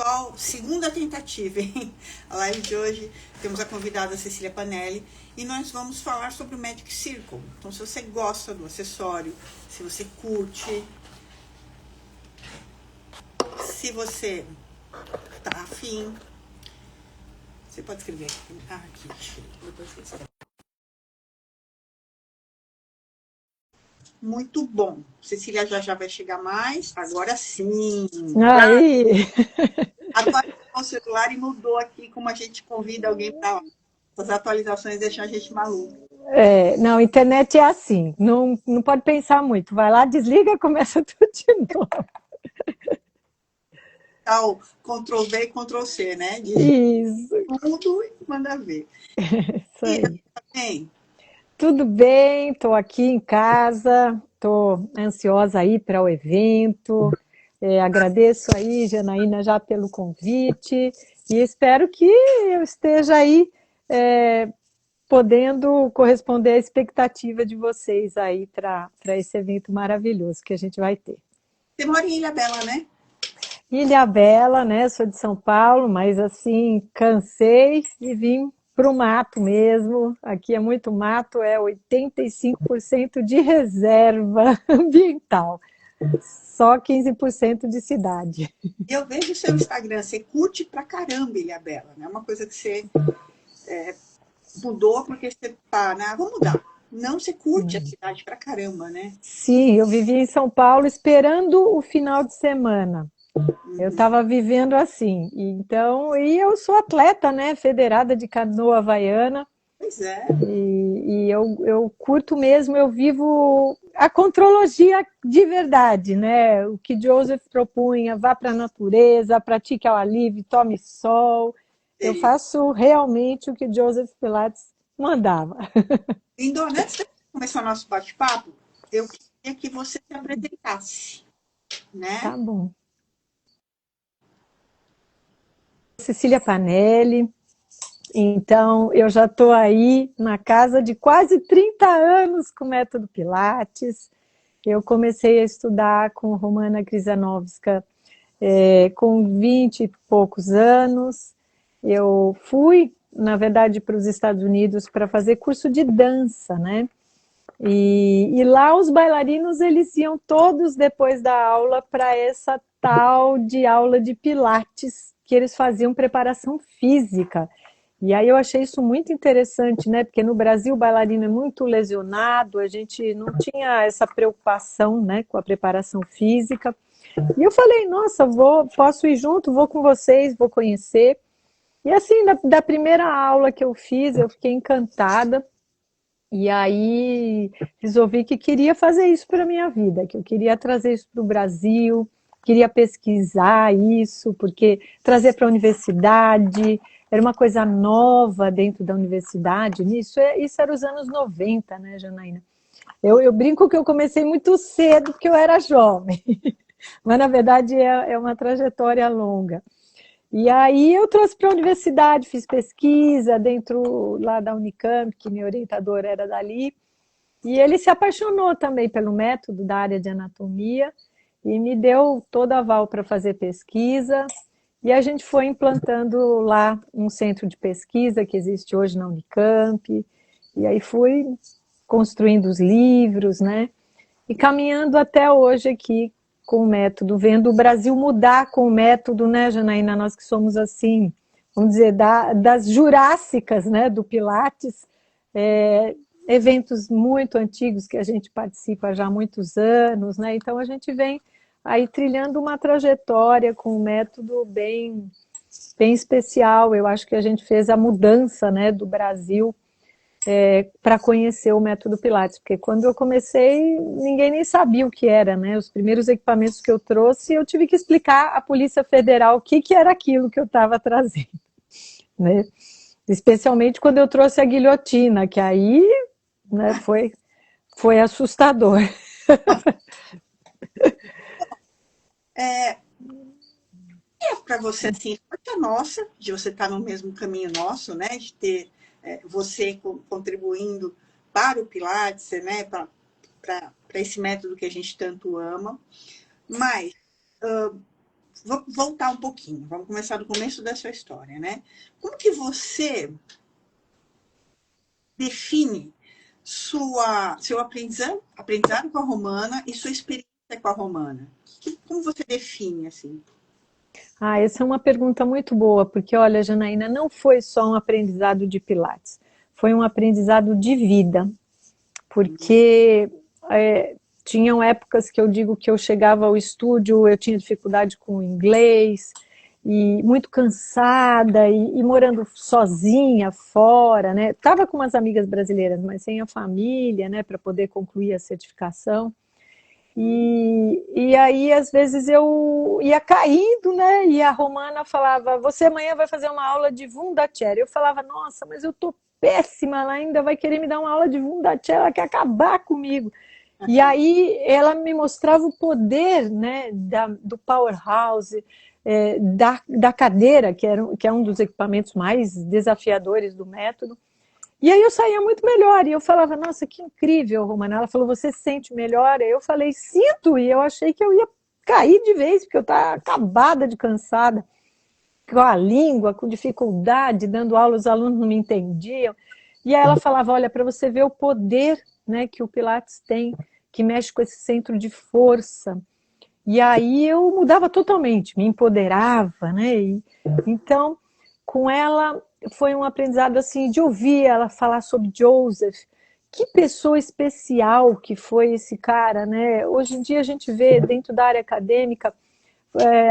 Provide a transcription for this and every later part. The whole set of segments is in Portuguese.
pessoal, segunda tentativa, hein? A live de hoje temos a convidada Cecília Panelli e nós vamos falar sobre o Magic Circle. Então, se você gosta do acessório, se você curte, se você tá afim, você pode escrever aqui. Aqui, depois você escreve. Muito bom. Cecília já vai chegar mais. Agora sim. Aí. Atualizou o celular e mudou aqui como a gente convida alguém para as atualizações deixar a gente maluco. Não, a internet é assim, não pode pensar muito. Vai lá, desliga, começa tudo de novo. Tá o Ctrl V e Ctrl C, né? Isso, Tudo e manda ver. isso E aí. tá bem? Tudo bem, estou aqui em casa, estou ansiosa aí para o evento. Agradeço aí, Janaína, já pelo convite e espero que eu esteja aí podendo corresponder à expectativa de vocês aí para esse evento maravilhoso que a gente vai ter. Você mora em Ilhabela, né? Ilhabela, né? Sou de São Paulo, mas assim, cansei e vim para o mato mesmo. Aqui é muito mato, é 85% de reserva ambiental, só 15% de cidade. Eu vejo o seu Instagram, você curte pra caramba Ilhabela, né? É uma coisa que você mudou porque você tá, né? Vou mudar. Não, você curte a cidade pra caramba, né? Sim, eu vivia em São Paulo esperando o final de semana. Eu estava vivendo assim. Então, e eu sou atleta, né? Federada de canoa havaiana. Pois é. E eu curto mesmo, eu vivo a contrologia de verdade, né? O que Joseph propunha, vá para a natureza, pratique ao ar livre, tome sol. Eu Sei. faço realmente o que Joseph Pilates mandava. Lindona, antes de começar o nosso bate-papo, eu queria que você se apresentasse, né? Tá bom. Cecília Panelli. Então, eu já estou aí na casa de quase 30 anos com o método Pilates. Eu comecei a estudar com Romana Krzyzanowska com 20 e poucos anos. Eu fui, na verdade, para os Estados Unidos para fazer curso de dança, né? E lá os bailarinos, eles iam todos depois da aula para essa tal de aula de Pilates, que eles faziam preparação física. E aí eu achei isso muito interessante, né? Porque no Brasil o bailarino é muito lesionado, a gente não tinha essa preocupação, né, com a preparação física. E eu falei, nossa, posso ir junto, vou com vocês, vou conhecer. E assim, da primeira aula que eu fiz, eu fiquei encantada. E aí resolvi que queria fazer isso para a minha vida, que eu queria trazer isso para o Brasil, queria pesquisar isso, porque trazer para a universidade era uma coisa nova dentro da universidade. Isso era os anos 90, né, Janaína? Eu brinco que eu comecei muito cedo, porque eu era jovem, mas na verdade é uma trajetória longa. E aí eu trouxe para a universidade, fiz pesquisa dentro lá da Unicamp, que meu orientador era dali, e ele se apaixonou também pelo método da área de anatomia e me deu todo aval para fazer pesquisa. E a gente foi implantando lá um centro de pesquisa que existe hoje na Unicamp. E aí fui construindo os livros, né? E caminhando até hoje aqui com o método, vendo o Brasil mudar com o método, né, Janaína? Nós que somos assim, vamos dizer, das jurássicas, né, do Pilates, eventos muito antigos que a gente participa já há muitos anos, né? Então a gente vem aí trilhando uma trajetória com um método bem especial. Eu acho que a gente fez a mudança, né, do Brasil para conhecer o método Pilates, porque quando eu comecei, ninguém nem sabia o que era, né? Os primeiros equipamentos que eu trouxe, eu tive que explicar à Polícia Federal o que era aquilo que eu estava trazendo, né? Especialmente quando eu trouxe a guilhotina, que aí, né, foi assustador. Para você, assim, sorte a nossa, de você estar no mesmo caminho nosso, né? De ter você contribuindo para o Pilates, né? Para esse método que a gente tanto ama. Mas vou voltar um pouquinho, vamos começar do começo da sua história, né? Como que você define seu aprendizado com a romana e sua experiência com a romana? Como você define, assim? Ah, essa é uma pergunta muito boa, porque olha, Janaína, não foi só um aprendizado de Pilates, foi um aprendizado de vida, porque tinham épocas que eu digo que eu chegava ao estúdio, eu tinha dificuldade com o inglês, e muito cansada, e morando sozinha, fora, né? Estava com umas amigas brasileiras, mas sem a família, né, para poder concluir a certificação. E aí, às vezes, eu ia caindo, né? E a Romana falava, você amanhã vai fazer uma aula de Vundachera. Eu falava, nossa, mas eu tô péssima, ela ainda vai querer me dar uma aula de Vundachera, ela quer acabar comigo. E aí ela me mostrava o poder, né, do powerhouse, da cadeira, que é um dos equipamentos mais desafiadores do método. E aí eu saía muito melhor, e eu falava, nossa, que incrível, Romana. Ela falou, você se sente melhor? Aí eu falei, sinto, e eu achei que eu ia cair de vez, porque eu estava acabada de cansada, com a língua, com dificuldade, dando aula, os alunos não me entendiam. E aí ela falava, olha, para você ver o poder, né, que o Pilates tem, que mexe com esse centro de força. E aí eu mudava totalmente, me empoderava, né? Então, com ela foi um aprendizado assim de ouvir ela falar sobre Joseph. Que pessoa especial que foi esse cara, né? Hoje em dia a gente vê dentro da área acadêmica,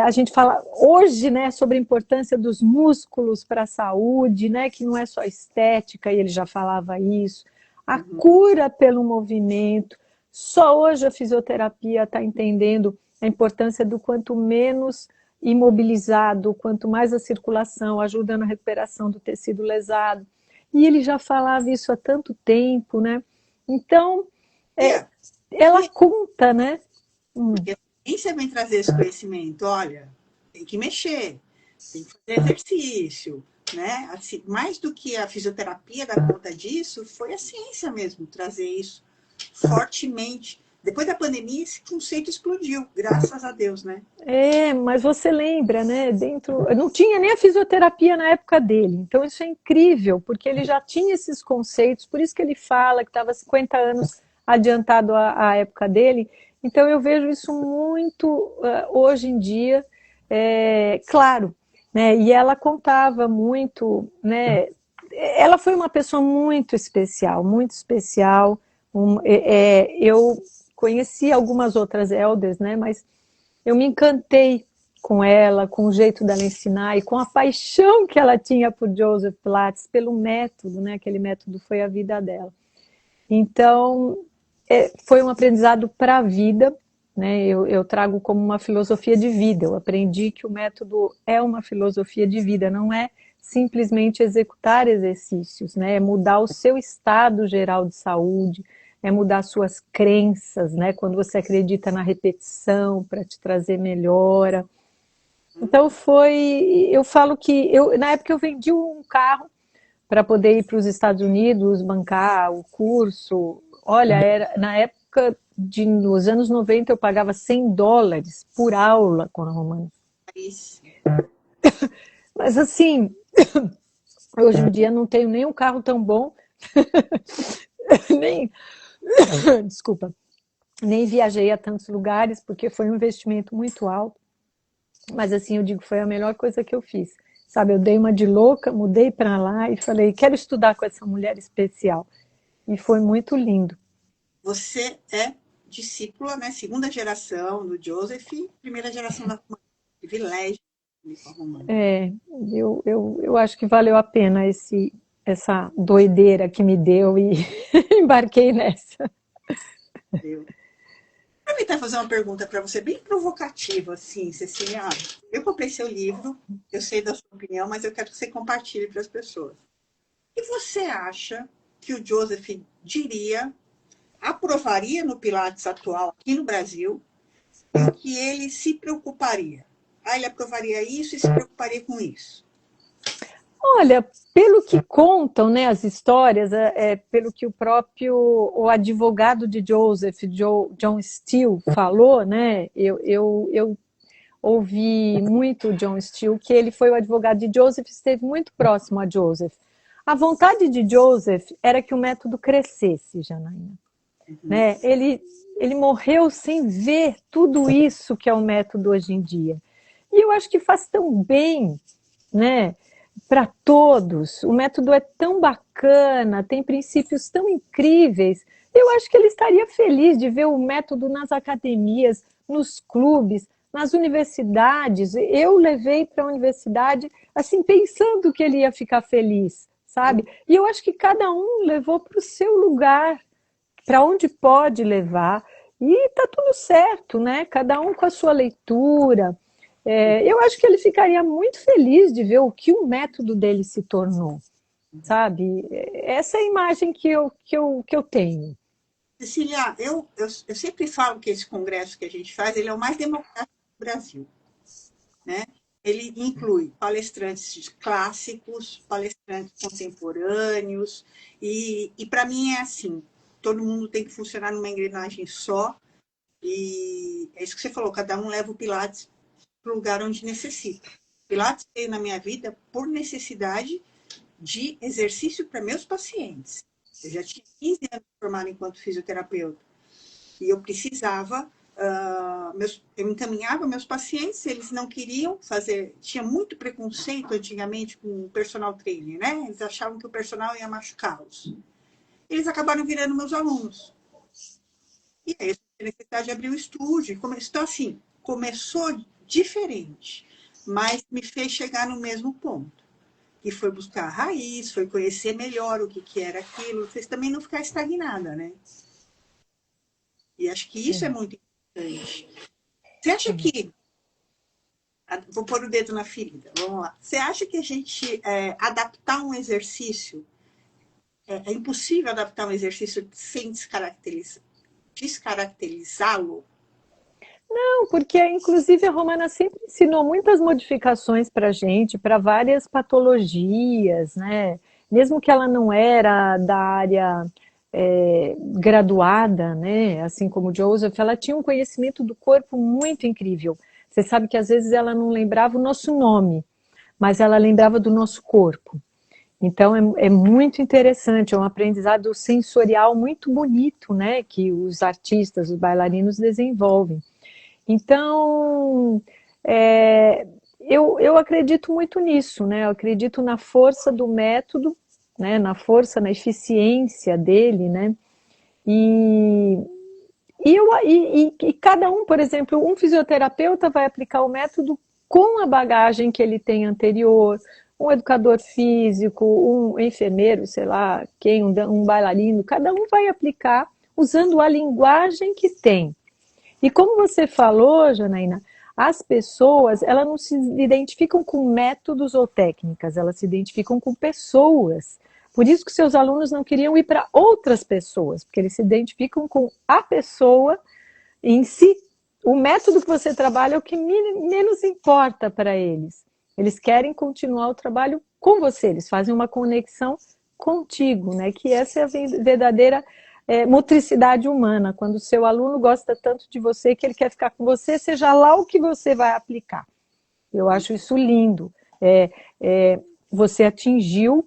a gente fala hoje, né, sobre a importância dos músculos para a saúde, né, que não é só estética, e ele já falava isso, a cura pelo movimento. Só hoje a fisioterapia está entendendo a importância do quanto menos imobilizado, quanto mais a circulação, ajudando a recuperação do tecido lesado. E ele já falava isso há tanto tempo, né? Então, ela conta, né? Porque a ciência vem trazer esse conhecimento. Olha, tem que mexer, tem que fazer exercício, né? Assim, mais do que a fisioterapia dar conta disso, foi a ciência mesmo trazer isso fortemente. Depois da pandemia, esse conceito explodiu, graças a Deus, né? Mas você lembra, né? Não tinha nem a fisioterapia na época dele. Então isso é incrível, porque ele já tinha esses conceitos, por isso que ele fala que estava 50 anos adiantado à época dele. Então eu vejo isso muito hoje em dia, claro, né? E ela contava muito, né? Ela foi uma pessoa muito especial, muito especial. Eu conheci algumas outras elders, né? Mas eu me encantei com ela, com o jeito dela ensinar e com a paixão que ela tinha por Joseph Pilates, pelo método, né? Aquele método foi a vida dela. Então, foi um aprendizado para a vida, né? Eu trago como uma filosofia de vida. Eu aprendi que o método é uma filosofia de vida, não é simplesmente executar exercícios, né? É mudar o seu estado geral de saúde, é mudar suas crenças, né? Quando você acredita na repetição para te trazer melhora. Então eu falo que na época eu vendi um carro para poder ir para os Estados Unidos, bancar o curso. Olha, na época nos anos 90 eu pagava $100 por aula com a Romana. Isso. Mas assim, hoje em dia não tenho nem um carro tão bom, nem, desculpa, nem viajei a tantos lugares, porque foi um investimento muito alto. Mas assim, eu digo, foi a melhor coisa que eu fiz. Sabe, eu dei uma de louca, mudei para lá e falei, quero estudar com essa mulher especial. E foi muito lindo. Você é discípula, né? Segunda geração do Joseph, primeira geração da Romana. Privilégio com a Romana. Eu acho que valeu a pena essa doideira que me deu e embarquei nessa. Vou aproveitar e fazer uma pergunta para você, bem provocativa, assim, Cecília. Eu comprei seu livro, eu sei da sua opinião, mas eu quero que você compartilhe para as pessoas. O que você acha que o Joseph diria, aprovaria no Pilates atual aqui no Brasil, e que ele se preocuparia? Ele aprovaria isso e se preocuparia com isso. Olha, pelo que contam, né, as histórias, pelo que o advogado de Joseph, John Steele, falou, né, ouvi muito o John Steele, que ele foi o advogado de Joseph, esteve muito próximo a Joseph. A vontade de Joseph era que o método crescesse, Janaína. Né? Ele morreu sem ver tudo isso que é o método hoje em dia. E eu acho que faz tão bem, né, para todos. O método é tão bacana, tem princípios tão incríveis. Eu acho que ele estaria feliz de ver o método nas academias, nos clubes, nas universidades. Eu levei para a universidade assim pensando que ele ia ficar feliz, sabe? E eu acho que cada um levou para o seu lugar, para onde pode levar, e está tudo certo, né? Cada um com a sua leitura. Eu acho que ele ficaria muito feliz de ver o que o método dele se tornou, sabe? Essa é a imagem que eu tenho. Cecília, eu sempre falo que esse congresso que a gente faz, ele é o mais democrático do Brasil, né? Ele inclui palestrantes clássicos, palestrantes contemporâneos, e para mim é assim, todo mundo tem que funcionar numa engrenagem só, e é isso que você falou, cada um leva o Pilates para o lugar onde necessita. Pilates veio na minha vida por necessidade de exercício para meus pacientes. Eu já tinha 15 anos formada enquanto fisioterapeuta e eu precisava, eu encaminhava meus pacientes, eles não queriam fazer, tinha muito preconceito antigamente com o personal trainer, né? Eles achavam que o personal ia machucá-los. Eles acabaram virando meus alunos. E aí eu tive a necessidade de abrir o estúdio. Então, assim, começou diferente, mas me fez chegar no mesmo ponto. E foi buscar a raiz, foi conhecer melhor o que era aquilo, fez também não ficar estagnada, né? E acho que isso é muito importante. Você acha que. Vou pôr o dedo na ferida, vamos lá. Você acha que a gente adaptar um exercício, é impossível adaptar um exercício sem descaracterizá-lo? Não, porque inclusive a Romana sempre ensinou muitas modificações para a gente, para várias patologias, né? Mesmo que ela não era da área graduada, né? Assim como Joseph, ela tinha um conhecimento do corpo muito incrível. Você sabe que às vezes ela não lembrava o nosso nome, mas ela lembrava do nosso corpo. Então é muito interessante, é um aprendizado sensorial muito bonito, né? Que os artistas, os bailarinos desenvolvem. Então, eu acredito muito nisso, né? Eu acredito na força do método, né? Na força, na eficiência dele, né? E, e cada um, por exemplo, um fisioterapeuta vai aplicar o método com a bagagem que ele tem anterior, um educador físico, um enfermeiro, sei lá, quem, um bailarino, cada um vai aplicar usando a linguagem que tem. E como você falou, Janaína, as pessoas, elas não se identificam com métodos ou técnicas, elas se identificam com pessoas. Por isso que seus alunos não queriam ir para outras pessoas, porque eles se identificam com a pessoa em si. O método que você trabalha é o que menos importa para eles. Eles querem continuar o trabalho com você, eles fazem uma conexão contigo, né? Que essa é a verdadeira motricidade humana, quando o seu aluno gosta tanto de você que ele quer ficar com você, seja lá o que você vai aplicar. Eu acho isso lindo. Você atingiu,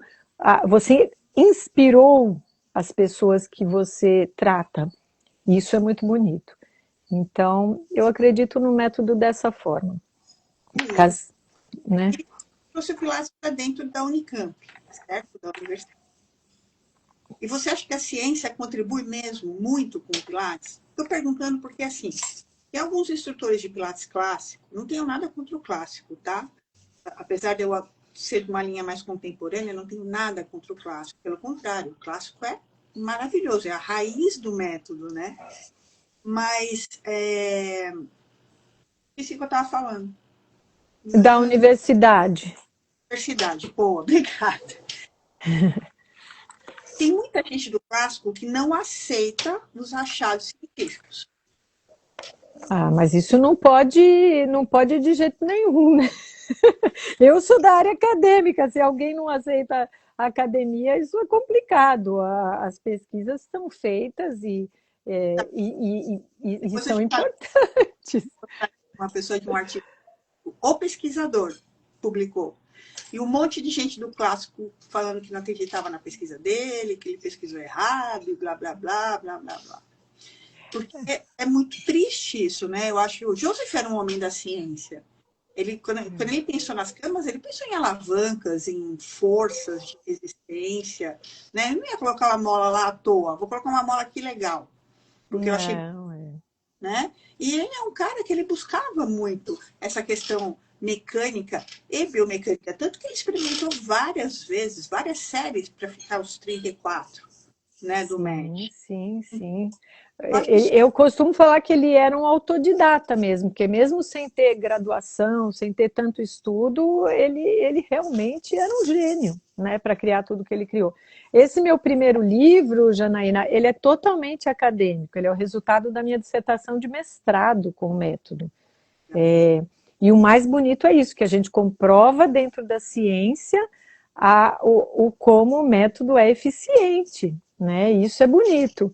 você inspirou as pessoas que você trata. Isso é muito bonito. Então, eu acredito no método dessa forma. Né? Trouxe o Pilates para dentro da Unicamp, certo? Da universidade. E você acha que a ciência contribui mesmo muito com o Pilates? Estou perguntando porque, assim, tem alguns instrutores de Pilates clássico, não tenho nada contra o clássico, tá? Apesar de eu ser de uma linha mais contemporânea, não tenho nada contra o clássico. Pelo contrário, o clássico é maravilhoso, é a raiz do método, né? Mas, isso que eu estava falando. Da universidade. Universidade, boa, obrigada. Tem muita gente do clássico que não aceita os achados científicos. Mas isso não pode de jeito nenhum, né? Eu sou da área acadêmica, se alguém não aceita a academia, isso é complicado. As pesquisas estão feitas e são importantes. Uma pessoa de um artigo O pesquisador publicou. E um monte de gente do clássico falando que não acreditava na pesquisa dele, que ele pesquisou errado, e blá, blá, blá, blá, blá, blá. Porque é muito triste isso, né? Eu acho que o Joseph era um homem da ciência. Ele, quando ele pensou nas camas, ele pensou em alavancas, em forças de resistência, né? Ele não ia colocar uma mola lá à toa, vou colocar uma mola aqui legal, porque eu achei, né? E ele é um cara que ele buscava muito essa questão mecânica e biomecânica, tanto que ele experimentou várias vezes, várias séries para ficar os 34, né, do MED. Sim, sim. Eu costumo falar que ele era um autodidata mesmo, porque mesmo sem ter graduação, sem ter tanto estudo, ele realmente era um gênio, né, para criar tudo que ele criou. Esse meu primeiro livro, Janaína, ele é totalmente acadêmico, ele é o resultado da minha dissertação de mestrado com o método. E o mais bonito é isso, que a gente comprova dentro da ciência como o método é eficiente, né? Isso é bonito.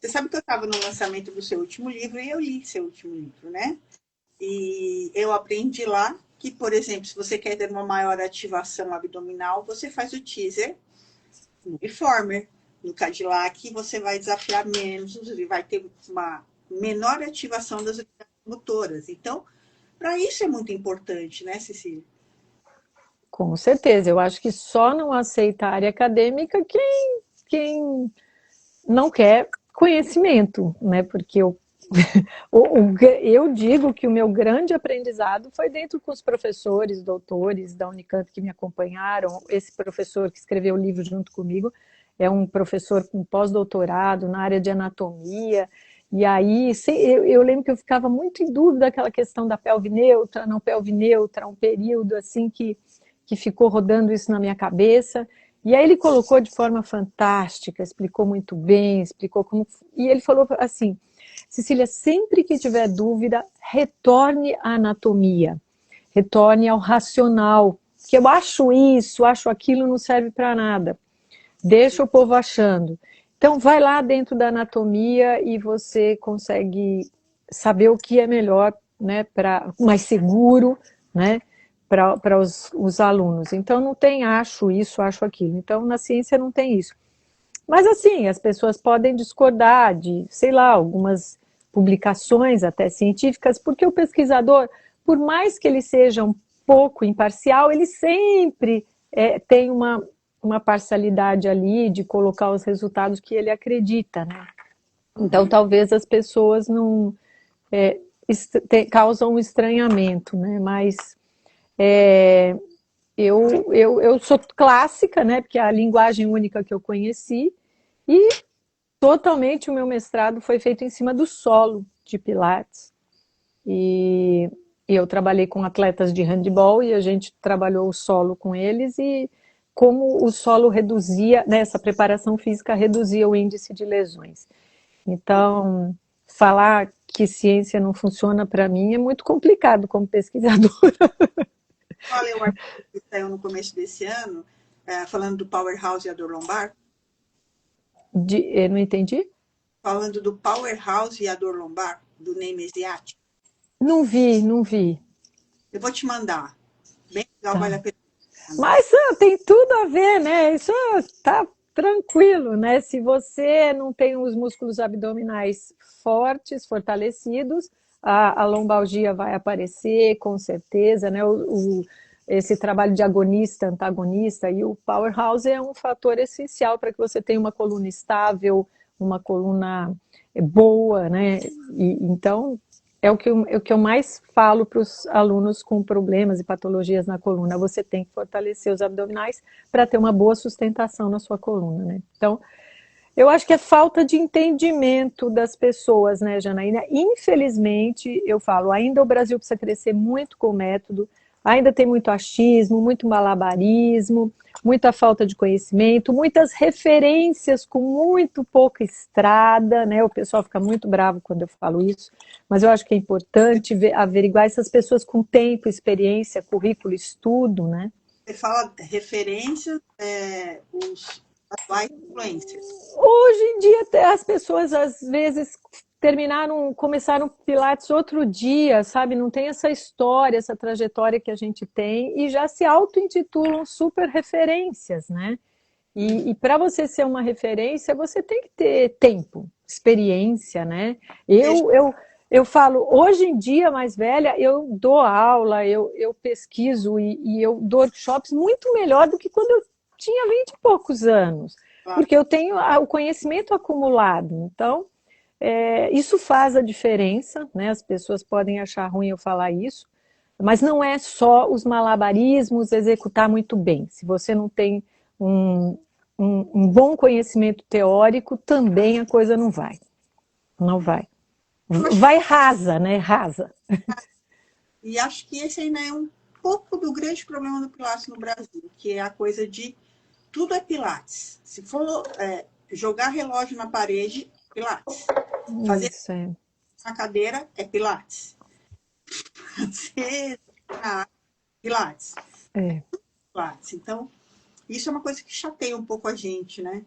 Você sabe que eu estava no lançamento do seu último livro e eu li seu último livro, né? E eu aprendi lá que, por exemplo, se você quer ter uma maior ativação abdominal, você faz o teaser no reformer. No Cadillac, você vai desafiar menos, e vai ter uma menor ativação das unidades motoras. Então, para isso é muito importante, né, Cecília? Com certeza. Eu acho que só não aceita a área acadêmica quem não quer conhecimento, né? Porque eu digo que o meu grande aprendizado foi dentro com os professores, doutores da Unicamp que me acompanharam. Esse professor que escreveu o livro junto comigo é um professor com pós-doutorado na área de anatomia. E aí, eu lembro que eu ficava muito em dúvida daquela questão da pelve neutra, não pelve neutra, um período assim que ficou rodando isso na minha cabeça. E aí ele colocou de forma fantástica, explicou muito bem, explicou como... E ele falou assim, Cecília, sempre que tiver dúvida, retorne à anatomia, retorne ao racional, que eu acho isso, acho aquilo, não serve para nada. Deixa o povo achando. Então vai lá dentro da anatomia e você consegue saber o que é melhor, né, mais seguro, né, para os alunos. Então não tem acho isso, acho aquilo. Então na ciência não tem isso. Mas assim, as pessoas podem discordar de, sei lá, algumas publicações até científicas, porque o pesquisador, por mais que ele seja um pouco imparcial, ele sempre tem uma parcialidade ali de colocar os resultados que ele acredita, né? Então talvez as pessoas não causam um estranhamento, né? Mas eu sou clássica, né? Porque é a linguagem única que eu conheci, e totalmente o meu mestrado foi feito em cima do solo de Pilates. E eu trabalhei com atletas de handebol e a gente trabalhou o solo com eles e como o solo reduzia, né, essa preparação física reduzia o índice de lesões. Então, falar que ciência não funciona para mim é muito complicado como pesquisadora. Olha o artigo que saiu no começo desse ano, falando do Powerhouse e a dor lombar. Não entendi? Falando do Powerhouse e a dor lombar, do Ney Mesiati. Não vi, não vi. Eu vou te mandar. Bem legal, Tá. vale a pena. Mas tem tudo a ver, né? Isso tá tranquilo, né? Se você não tem os músculos abdominais fortes, fortalecidos, a lombalgia vai aparecer, com certeza, né? Esse trabalho de agonista, antagonista, e o powerhouse é um fator essencial para que você tenha uma coluna estável, uma coluna boa, né? Então, é o que eu mais falo para os alunos com problemas e patologias na coluna. Você tem que fortalecer os abdominais para ter uma boa sustentação na sua coluna, né? Então, eu acho que é falta de entendimento das pessoas, né, Janaína? Infelizmente, eu falo, ainda o Brasil precisa crescer muito com o método, ainda tem muito achismo, muito malabarismo, muita falta de conhecimento, muitas referências com muito pouca estrada, né? O pessoal fica muito bravo quando eu falo isso, mas eu acho que é importante averiguar essas pessoas com tempo, experiência, currículo, estudo, né? Você fala referências, os atuais influencers. Hoje em dia as pessoas às vezes começaram Pilates outro dia, sabe? Não tem essa história, essa trajetória que a gente tem e já se auto-intitulam super referências, né? E para você ser uma referência, você tem que ter tempo, experiência, né? Eu falo, hoje em dia, mais velha, eu dou aula, eu pesquiso e eu dou workshops muito melhor do que quando eu tinha 20 e poucos anos, porque eu tenho o conhecimento acumulado. Então, isso faz a diferença, né? As pessoas podem achar ruim eu falar isso, mas não é só os malabarismos, executar muito bem. Se você não tem um, um bom conhecimento teórico, também a coisa não vai. Não vai. Vai rasa, né? Rasa. E acho que esse ainda é um pouco do grande problema do Pilates no Brasil, que é a coisa de tudo é Pilates. Se for jogar relógio na parede, Pilates. Fazer na cadeira é Pilates. Fazer Pilates. Pilates. Então, isso é uma coisa que chateia um pouco a gente, né?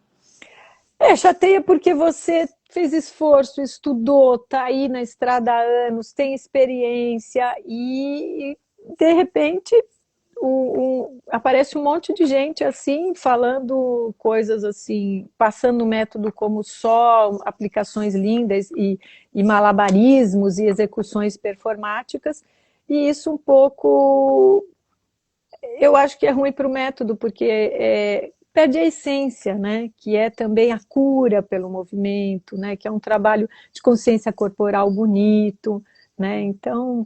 Chateia porque você fez esforço, estudou, tá aí na estrada há anos, tem experiência e de repente aparece um monte de gente assim, falando coisas assim, passando o método como só aplicações lindas e malabarismos e execuções performáticas, e isso um pouco, eu acho que é ruim para o método, porque perde a essência, né? Que é também a cura pelo movimento, né? Que é um trabalho de consciência corporal bonito, né? Então...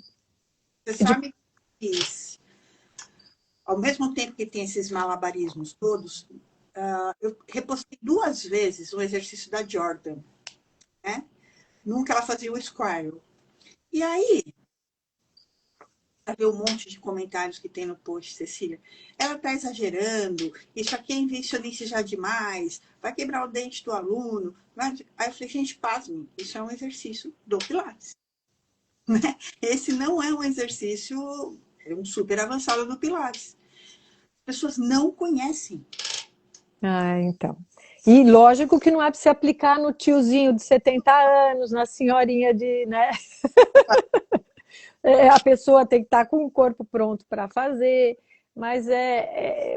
Você sabe que ao mesmo tempo que tem esses malabarismos todos, eu repostei 2 vezes o exercício da Jordan, né? Nunca ela fazia o Squirrel. E aí, ver um monte de comentários que tem no post, Cecília. Ela está exagerando, isso aqui é invencionice já demais, vai quebrar o dente do aluno. Aí eu falei, gente, pasme, isso é um exercício do Pilates. Esse não é um exercício, é um super avançado do Pilates. As pessoas não conhecem. Então. E lógico que não é para se aplicar no tiozinho de 70 anos, na senhorinha de, né? A pessoa tem que estar com o corpo pronto para fazer, mas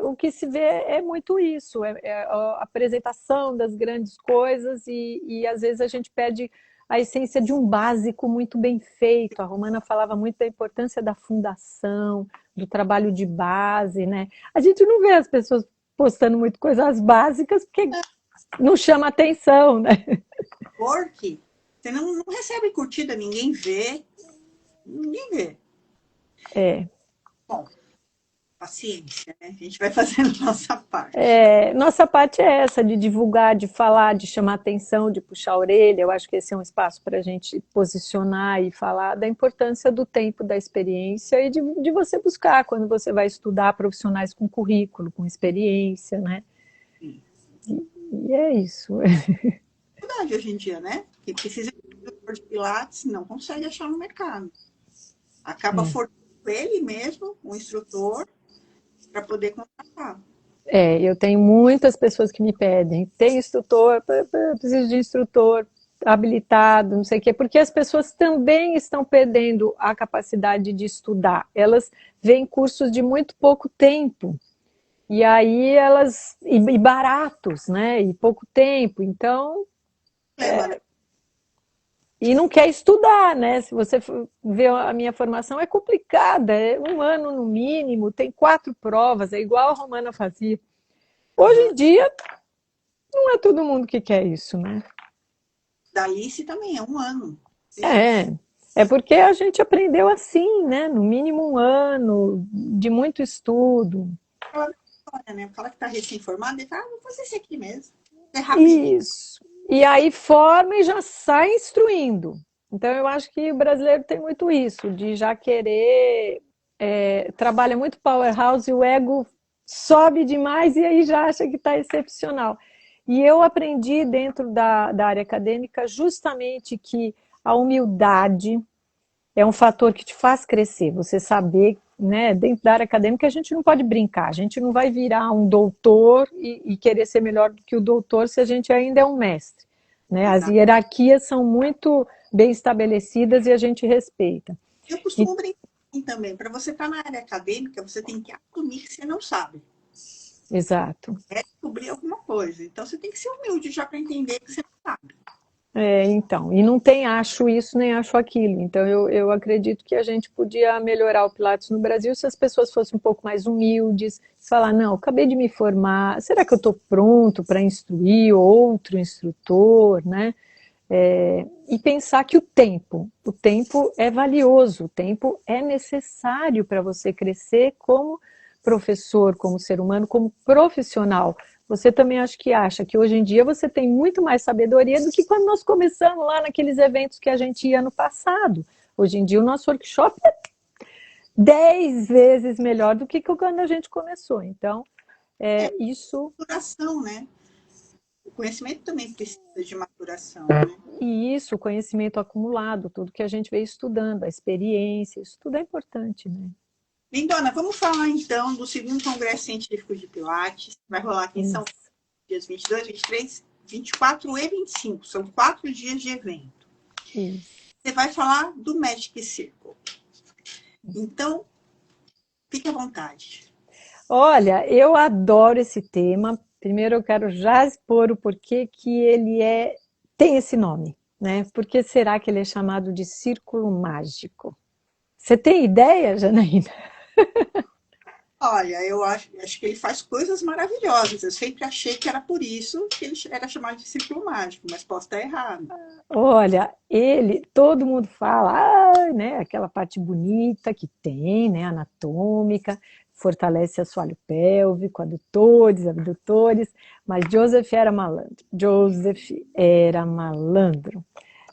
o que se vê é muito isso, a apresentação das grandes coisas e às vezes a gente perde a essência de um básico muito bem feito. A Romana falava muito da importância da fundação, do trabalho de base, né? A gente não vê as pessoas postando muito coisas básicas porque não chama atenção, né? Porque você não recebe curtida, ninguém vê. Ninguém vê. Bom, paciência, né? A gente vai fazendo nossa parte. Nossa parte é essa, de divulgar, de falar, de chamar atenção, de puxar a orelha. Eu acho que esse é um espaço para a gente posicionar e falar da importância do tempo, da experiência e de você buscar quando você vai estudar profissionais com currículo, com experiência, né? E é isso. É verdade hoje em dia, né? Quem precisa de instrutor de Pilates não consegue achar no mercado. Acaba formando ele mesmo, um instrutor, para poder contratar. Eu tenho muitas pessoas que me pedem, tem instrutor, preciso de instrutor habilitado, não sei o quê, porque as pessoas também estão perdendo a capacidade de estudar. Elas veem cursos de muito pouco tempo, e aí e baratos, né, e pouco tempo, então... E não quer estudar, né? Se você ver a minha formação, é complicada, é 1 ano no mínimo, tem 4 provas, é igual a Romana fazia. Hoje em dia, não é todo mundo que quer isso, né? Da Alice também é 1 ano. É porque a gente aprendeu assim, né? No mínimo 1 ano, de muito estudo. Aquela história, né? O cara que está recém-formado, ele fala, vou fazer isso aqui mesmo. É rapidinho. Isso. E aí forma e já sai instruindo. Então eu acho que o brasileiro tem muito isso, de já querer, trabalha muito powerhouse e o ego sobe demais e aí já acha que está excepcional. E eu aprendi dentro da área acadêmica justamente que a humildade é um fator que te faz crescer, você saber, né, dentro da área acadêmica a gente não pode brincar, a gente não vai virar um doutor e querer ser melhor do que o doutor se a gente ainda é um mestre, né? As hierarquias são muito bem estabelecidas e a gente respeita. Eu costumo brincar assim também, para você estar na área acadêmica, você tem que assumir que você não sabe. Exato. É descobrir alguma coisa. Então você tem que ser humilde já para entender que você não sabe. Então, e não tem acho isso nem acho aquilo. Então, eu acredito que a gente podia melhorar o Pilates no Brasil se as pessoas fossem um pouco mais humildes, falar, não, acabei de me formar, será que eu estou pronto para instruir outro instrutor, né? E pensar que o tempo é valioso, o tempo é necessário para você crescer como professor, como ser humano, como profissional. Você também acha que hoje em dia você tem muito mais sabedoria do que quando nós começamos lá naqueles eventos que a gente ia no passado. Hoje em dia o nosso workshop é 10 vezes melhor do que quando a gente começou. Então, isso... Maturação, né? O conhecimento também precisa de maturação, né? E isso, o conhecimento acumulado, tudo que a gente veio estudando, a experiência, isso tudo é importante, né? Lindona, vamos falar então do segundo Congresso Científico de Pilates. Vai rolar aqui em São Paulo, dias 22, 23, 24 e 25. São 4 dias de evento. Isso. Você vai falar do Magic Circle. Então, fique à vontade. Olha, eu adoro esse tema. Primeiro eu quero já expor o porquê que ele tem esse nome, né? Por que será que ele é chamado de círculo mágico? Você tem ideia, Janaína? Olha, eu acho que ele faz coisas maravilhosas. Eu sempre achei que era por isso que ele era chamado de círculo mágico, mas posso estar errado. Olha, todo mundo fala, né, aquela parte bonita que tem, né, anatômica, fortalece assoalho pélvico, adutores, abdutores, mas Joseph era malandro. Joseph era malandro.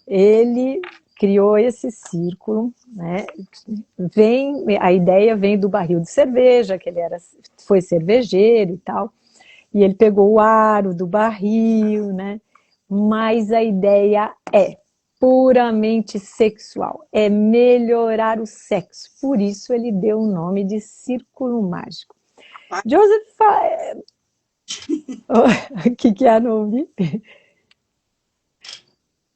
Ele criou esse círculo, né? A ideia vem do barril de cerveja, que ele foi cervejeiro e tal, e ele pegou o aro do barril, né? Mas a ideia é puramente sexual, é melhorar o sexo, por isso ele deu o nome de círculo mágico. Joseph, o que é, não ouvi? O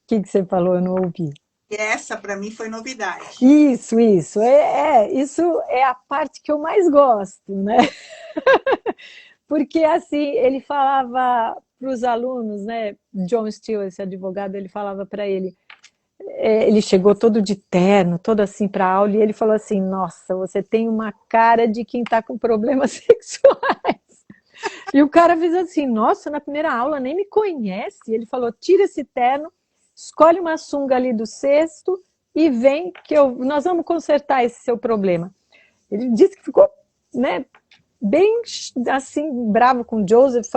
que você falou, eu não ouvi. Essa, para mim, foi novidade. Isso. Isso é a parte que eu mais gosto, né? Porque, assim, ele falava para os alunos, né? John Steele, esse advogado, ele falava para ele chegou todo de terno, todo assim para a aula, e ele falou assim, nossa, você tem uma cara de quem está com problemas sexuais. E o cara fez assim, nossa, na primeira aula nem me conhece. Ele falou, tira esse terno, escolhe uma sunga ali do cesto e vem que nós vamos consertar esse seu problema. Ele disse que ficou, né, bem assim, bravo com o Joseph,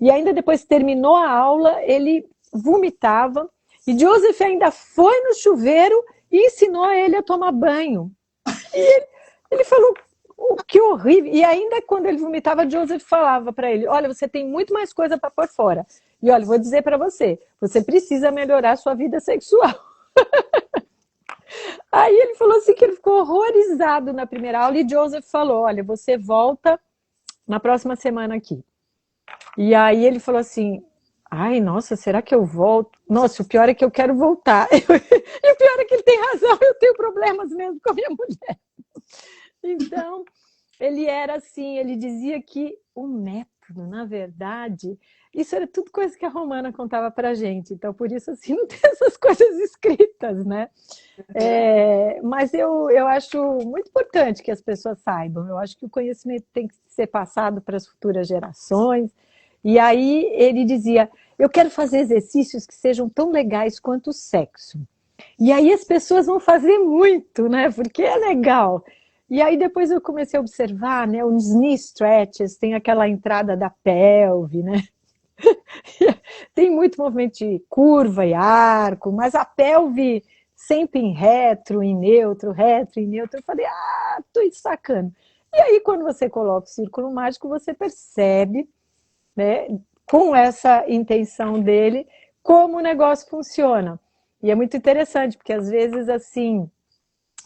e ainda depois terminou a aula, ele vomitava, e Joseph ainda foi no chuveiro e ensinou ele a tomar banho. E ele falou, que horrível. E ainda quando ele vomitava, Joseph falava para ele, olha, você tem muito mais coisa para pôr fora. E olha, vou dizer para você precisa melhorar a sua vida sexual. Aí ele falou assim que ele ficou horrorizado na primeira aula e Joseph falou, olha, você volta na próxima semana aqui. E aí ele falou assim, ai, nossa, será que eu volto? Nossa, o pior é que eu quero voltar. E o pior é que ele tem razão, eu tenho problemas mesmo com a minha mulher. Então, ele era assim, ele dizia que o método, na verdade, isso era tudo coisa que a Romana contava pra gente, então por isso assim não tem essas coisas escritas, né? Mas eu acho muito importante que as pessoas saibam, eu acho que o conhecimento tem que ser passado para as futuras gerações, e aí ele dizia, eu quero fazer exercícios que sejam tão legais quanto o sexo. E aí as pessoas vão fazer muito, né? Porque é legal. E aí depois eu comecei a observar, né? Os knee stretches, tem aquela entrada da pelve, né? Tem muito movimento de curva e arco, mas a pelve sempre em retro, em neutro, retro, em neutro. Eu falei, tô sacando. E aí quando você coloca o círculo mágico, você percebe, né? Com essa intenção dele, como o negócio funciona. E é muito interessante, porque às vezes, assim,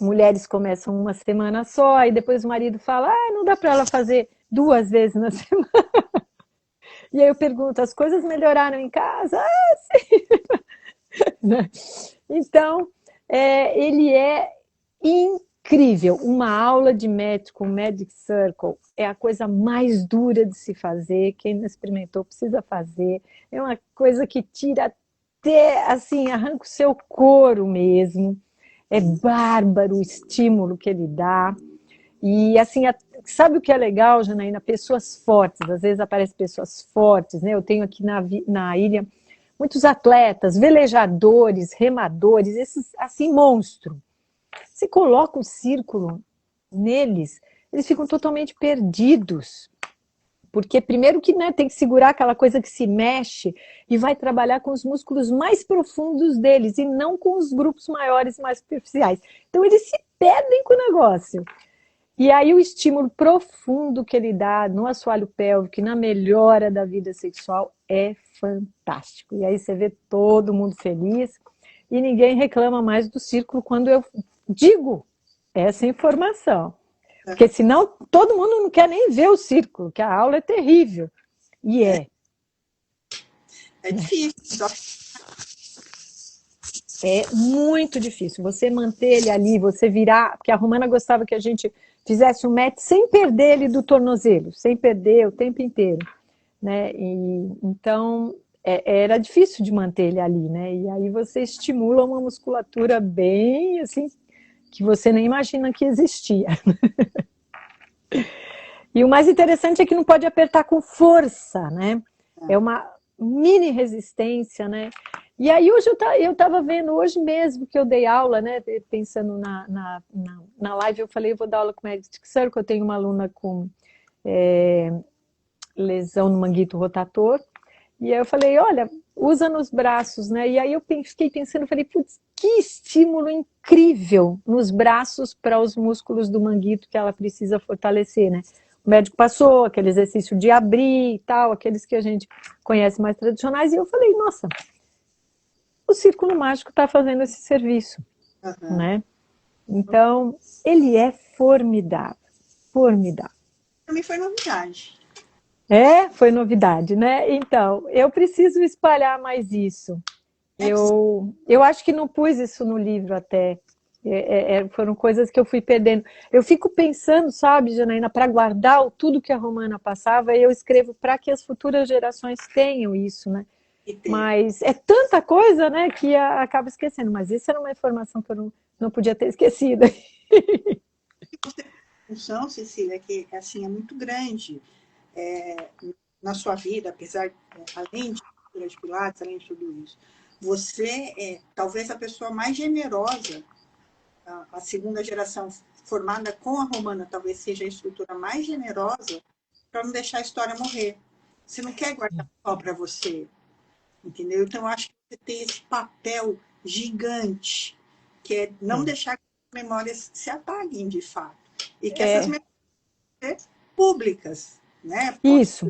mulheres começam uma semana só, e depois o marido fala, não dá para ela fazer 2 vezes na semana. E aí eu pergunto, as coisas melhoraram em casa? Sim. né? Então, ele é incrível. Uma aula de médico, Magic Circle, é a coisa mais dura de se fazer. Quem não experimentou precisa fazer. É uma coisa que tira até, assim, arranca o seu couro mesmo. É bárbaro o estímulo que ele dá. E, assim, sabe o que é legal, Janaína? Pessoas fortes. Às vezes aparecem pessoas fortes, né? Eu tenho aqui na ilha muitos atletas, velejadores, remadores, esses, assim, monstro. Você coloca o círculo neles, eles ficam totalmente perdidos. Porque primeiro que, né, tem que segurar aquela coisa que se mexe e vai trabalhar com os músculos mais profundos deles e não com os grupos maiores, mais superficiais. Então eles se perdem com o negócio. E aí o estímulo profundo que ele dá no assoalho pélvico e na melhora da vida sexual é fantástico. E aí você vê todo mundo feliz e ninguém reclama mais do círculo quando eu digo essa informação. Porque senão todo mundo não quer nem ver o círculo, que a aula é terrível. E é. É difícil. É muito difícil. Você manter ele ali, você virar... Porque a Romana gostava que a gente fizesse um match sem perder ele do tornozelo, sem perder o tempo inteiro, né? Então, era difícil de manter ele ali, né? E aí você estimula uma musculatura bem, assim, que você nem imagina que existia. E o mais interessante é que não pode apertar com força, né? É uma mini resistência, né? E aí hoje eu estava vendo, hoje mesmo que eu dei aula, né? Pensando na live, eu falei, eu vou dar aula com Magic Circle, eu tenho uma aluna com lesão no manguito rotator, e aí eu falei, olha, usa nos braços, né? E aí eu fiquei pensando, falei, putz, que estímulo incrível nos braços para os músculos do manguito que ela precisa fortalecer, né? O médico passou aquele exercício de abrir e tal, aqueles que a gente conhece mais tradicionais, e eu falei, nossa, o Círculo Mágico está fazendo esse serviço, né? Então, ele é formidável, formidável. Para mim foi novidade. Foi novidade, né? Então, eu preciso espalhar mais isso. Eu acho que não pus isso no livro até. Foram coisas que eu fui perdendo. Eu fico pensando, sabe, Janaína, para guardar tudo que a Romana passava, eu escrevo para que as futuras gerações tenham isso, né? Mas é tanta coisa, né, que acaba esquecendo. Mas isso era uma informação que eu não podia ter esquecido. A função, Cecília, que assim, é muito grande na sua vida, apesar, além de Pilates, além de tudo isso. Você é talvez a pessoa mais generosa, a segunda geração formada com a Romana, talvez seja a estrutura mais generosa para não deixar a história morrer. Você não quer guardar só para você, entendeu? Então, eu acho que você tem esse papel gigante, que é não deixar que as memórias se apaguem de fato. E que essas memórias sejam públicas, né? Isso.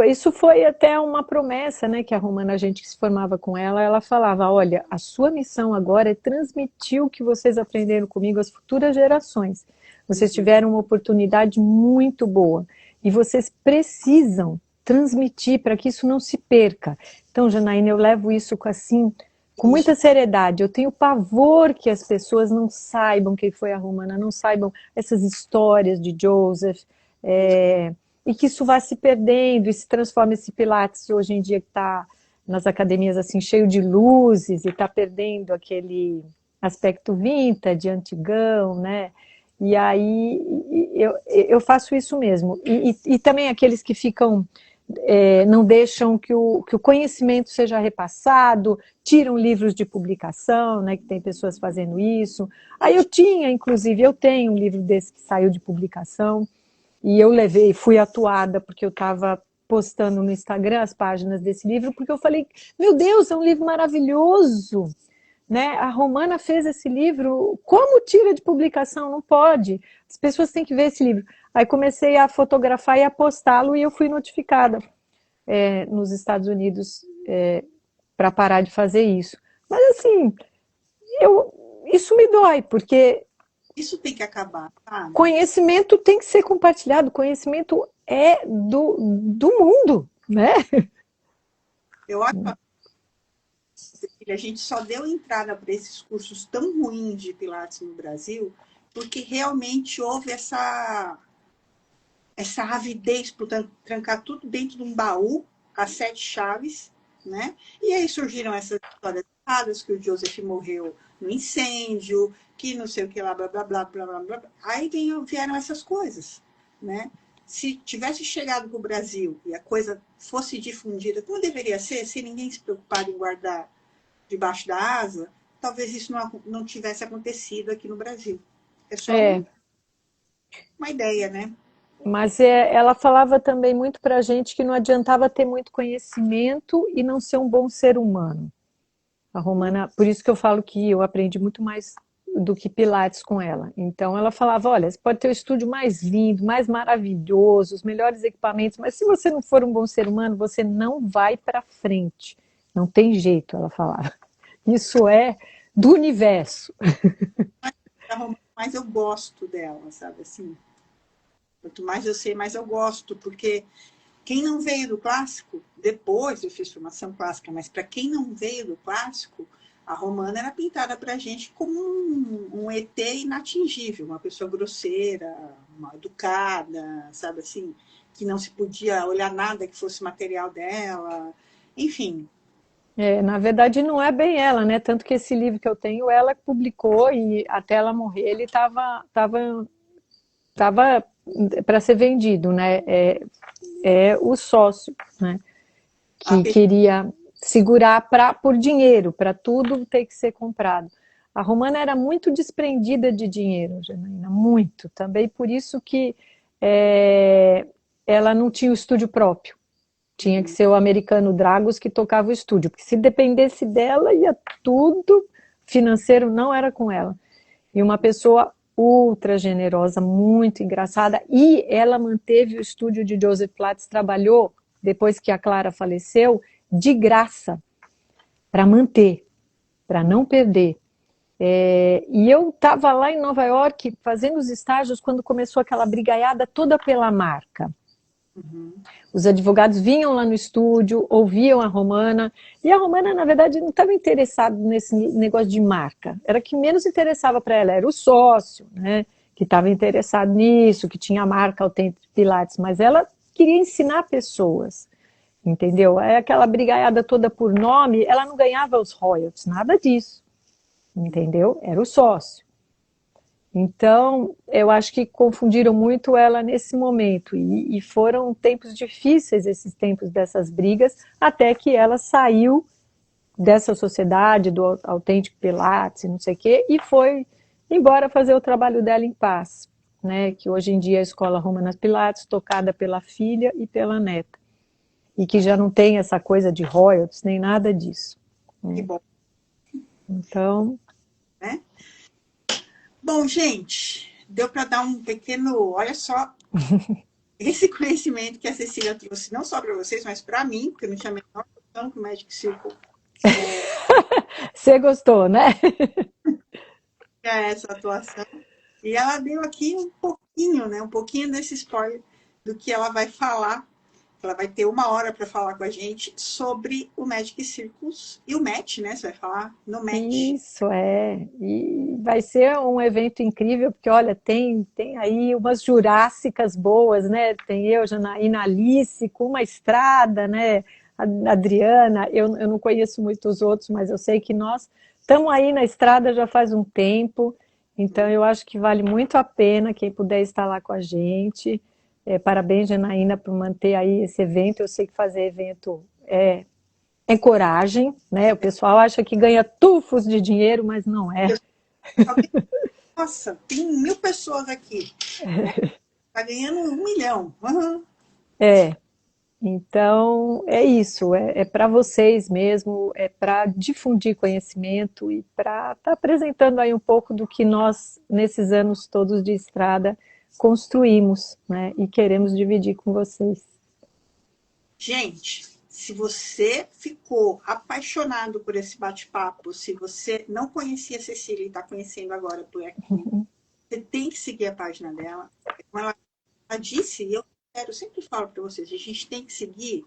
Isso foi até uma promessa, né, que a Romana, a gente que se formava com ela falava, olha, a sua missão agora é transmitir o que vocês aprenderam comigo às futuras gerações. Vocês tiveram uma oportunidade muito boa e vocês precisam transmitir para que isso não se perca. Então, Janaína, eu levo isso assim, com muita seriedade. Eu tenho pavor que as pessoas não saibam quem foi a Romana, não saibam essas histórias de Joseph, e que isso vá se perdendo e se transforme esse Pilates hoje em dia que está nas academias assim, cheio de luzes e está perdendo aquele aspecto vintage, antigão, né? E aí eu faço isso mesmo. E também aqueles que ficam, não deixam que o conhecimento seja repassado, tiram livros de publicação, né? Que tem pessoas fazendo isso. Aí eu tenho um livro desse que saiu de publicação, e eu fui atuada, porque eu estava postando no Instagram as páginas desse livro, porque eu falei, meu Deus, é um livro maravilhoso, né? A Romana fez esse livro, como tira de publicação? Não pode, as pessoas têm que ver esse livro. Aí comecei a fotografar e a postá-lo, e eu fui notificada nos Estados Unidos para parar de fazer isso. Mas assim, isso me dói, porque isso tem que acabar, sabe? Conhecimento tem que ser compartilhado, conhecimento é do mundo, né? Eu acho a gente só deu entrada para esses cursos tão ruins de Pilates no Brasil porque realmente houve essa avidez por trancar tudo dentro de um baú, as 7 chaves, né? E aí surgiram essas histórias erradas, que o Joseph morreu no incêndio, que não sei o que lá, blá, blá, blá, blá, blá, blá. Aí vieram essas coisas, né? Se tivesse chegado para o Brasil e a coisa fosse difundida, como deveria ser, se ninguém se preocupar em guardar debaixo da asa, talvez isso não tivesse acontecido aqui no Brasil. É só É, uma ideia, né? mas ela falava também muito para a gente que não adiantava ter muito conhecimento e não ser um bom ser humano. A Romana, por isso que eu falo que eu aprendi muito mais do que Pilates com ela. Então ela falava, olha, você pode ter o estúdio mais lindo, mais maravilhoso, os melhores equipamentos, mas se você não for um bom ser humano, você não vai para frente. Não tem jeito, ela falava. Isso é do universo. Mas eu gosto dela, sabe assim? Quanto mais eu sei, mais eu gosto, porque quem não veio do clássico, depois eu fiz formação clássica, mas para quem não veio do clássico, a Romana era pintada para a gente como um ET inatingível, uma pessoa grosseira, mal educada, sabe assim, que não se podia olhar nada que fosse material dela, enfim. É, na verdade, não é bem ela, né? Tanto que esse livro que eu tenho, ela publicou e até ela morrer, ele tava para ser vendido, né? É o sócio, né? Que queria segurar por dinheiro, para tudo ter que ser comprado. A Romana era muito desprendida de dinheiro, Janaína, muito. Também por isso que ela não tinha o estúdio próprio. Tinha que ser o americano Dragos que tocava o estúdio, porque se dependesse dela, ia tudo financeiro, não era com ela. E uma pessoa ultra generosa, muito engraçada, e ela manteve o estúdio de Joseph Pilates, trabalhou, depois que a Clara faleceu, de graça, para manter, para não perder. E eu estava lá em Nova York fazendo os estágios quando começou aquela brigaiada toda pela marca. Os advogados vinham lá no estúdio, ouviam a Romana, e a Romana, na verdade, não estava interessada nesse negócio de marca. Era que menos interessava para ela, era o sócio, né, que estava interessado nisso, que tinha a marca Authentic Pilates, mas ela queria ensinar pessoas, entendeu? É aquela brigaiada toda por nome, ela não ganhava os royalties, nada disso, entendeu? Era o sócio. Então, eu acho que confundiram muito ela nesse momento e foram tempos difíceis esses tempos dessas brigas, até que ela saiu dessa sociedade do Authentic Pilates, não sei o quê, e foi embora fazer o trabalho dela em paz, né? Que hoje em dia é a Escola Romana Pilates, tocada pela filha e pela neta, e que já não tem essa coisa de royalties nem nada disso. Que bom, Então, né? Bom, gente, deu para dar um pequeno, olha só, esse conhecimento que a Cecília trouxe, não só para vocês, mas para mim, porque eu não tinha a menor noção que o Magic Circle você gostou, né? é essa atuação. E ela deu aqui um pouquinho, né? Um pouquinho desse spoiler do que ela vai falar. Ela vai ter 1 hora para falar com a gente sobre o Magic Circus e o match, né? Você vai falar no match. Isso é, e vai ser um evento incrível, porque olha, tem aí umas jurássicas boas, né? Tem eu, Janaína, Alice, com uma estrada, né? A Adriana, eu não conheço muitos outros, mas eu sei que nós estamos aí na estrada já faz um tempo, então eu acho que vale muito a pena quem puder estar lá com a gente. Parabéns, Janaína, por manter aí esse evento. Eu sei que fazer evento é coragem, né? O pessoal acha que ganha tufos de dinheiro, mas não é. Nossa, tem 1.000 pessoas aqui. Tá ganhando 1 milhão. Uhum. Então é isso, é para vocês mesmo, é para difundir conhecimento e para estar apresentando aí um pouco do que nós, nesses anos todos de estrada, construímos, né? E queremos dividir com vocês. Gente, se você ficou apaixonado por esse bate-papo, se você não conhecia a Cecília e está conhecendo agora por aqui, você tem que seguir a página dela. Como ela disse, e eu sempre falo para vocês, a gente tem que seguir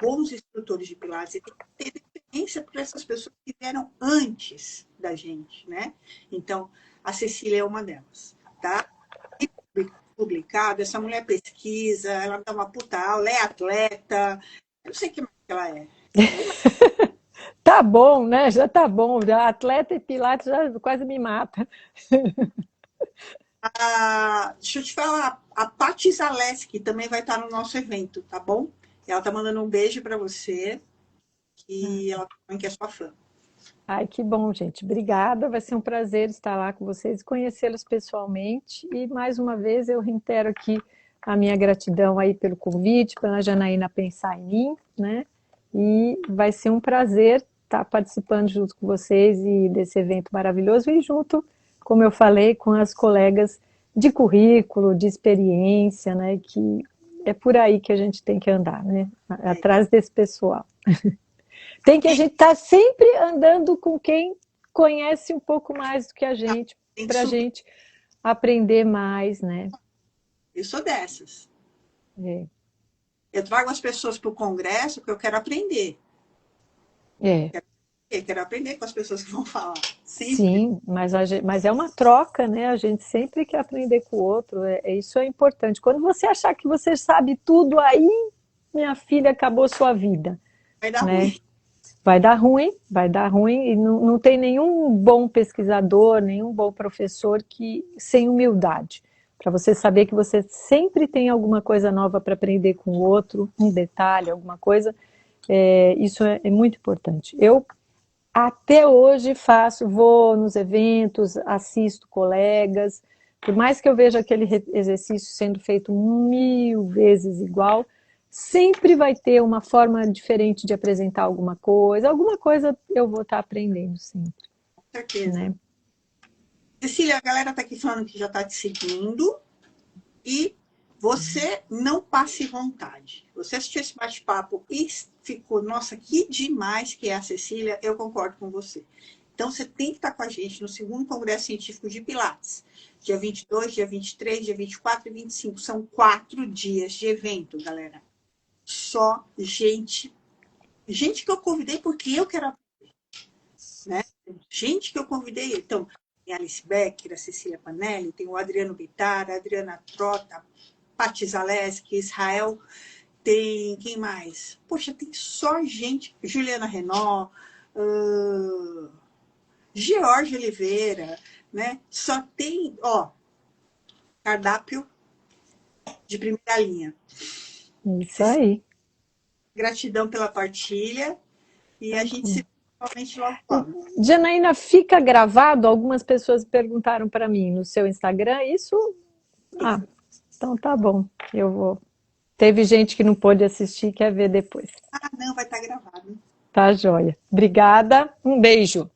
bons instrutores de Pilates, tem que ter referência para essas pessoas que vieram antes da gente, né? Então, a Cecília é uma delas, tá? E publicado, essa mulher pesquisa, ela dá uma puta aula, é atleta, eu não sei o que mais que ela é. Tá bom, né? Já tá bom. Já atleta e pilates já quase me mata. Deixa eu te falar, a Paty Zaleski também vai estar no nosso evento, tá bom? Ela tá mandando um beijo para você, que ela também que é sua fã. Ai, que bom, gente. Obrigada. Vai ser um prazer estar lá com vocês e conhecê-los pessoalmente. E mais uma vez eu reitero aqui a minha gratidão aí pelo convite, pela Janaína pensar em mim, né? E vai ser um prazer estar participando junto com vocês e desse evento maravilhoso e junto, como eu falei, com as colegas de currículo, de experiência, né? Que é por aí que a gente tem que andar, né? Atrás desse pessoal. Tem que a gente estar sempre andando com quem conhece um pouco mais do que a gente, para a gente aprender mais, né? Eu sou dessas. É. Eu trago as pessoas para o congresso porque eu quero aprender. É. Eu quero aprender com as pessoas que vão falar. Sempre. Sim, mas é uma troca, né? A gente sempre quer aprender com o outro. Isso é importante. Quando você achar que você sabe tudo, aí, minha filha, acabou sua vida. Vai dar né? ruim. Vai dar ruim, e não tem nenhum bom pesquisador, nenhum bom professor que sem humildade. Para você saber que você sempre tem alguma coisa nova para aprender com o outro, um detalhe, alguma coisa, isso é muito importante. Eu até hoje vou nos eventos, assisto colegas, por mais que eu veja aquele exercício sendo feito 1000 vezes igual, sempre vai ter uma forma diferente de apresentar alguma coisa eu vou estar aprendendo sempre. Com certeza. Né? Cecília, a galera tá aqui falando que já tá te seguindo e você não passe vontade. Você assistiu esse bate-papo e ficou, nossa, que demais que é a Cecília, eu concordo com você. Então, você tem que estar com a gente no segundo Congresso Científico de Pilates. Dia 22, dia 23, dia 24 e 25. São 4 dias de evento, galera. Só gente que eu convidei porque eu quero aprender. Né? Gente que eu convidei. Então, tem a Alice Becker, a Cecília Panelli, tem o Adriano Bittar, a Adriana Trota, Paty Zaleski, Israel, tem quem mais? Poxa, tem só gente, Juliana Renault, George Oliveira, né? Só tem, cardápio de primeira linha. Isso aí. Gratidão pela partilha e a gente se vê novamente logo logo. Janaína, fica gravado? Algumas pessoas perguntaram para mim no seu Instagram, isso? Ah, então tá bom, eu vou. Teve gente que não pôde assistir, quer ver depois. Não, vai estar gravado. Tá, joia. Obrigada, um beijo.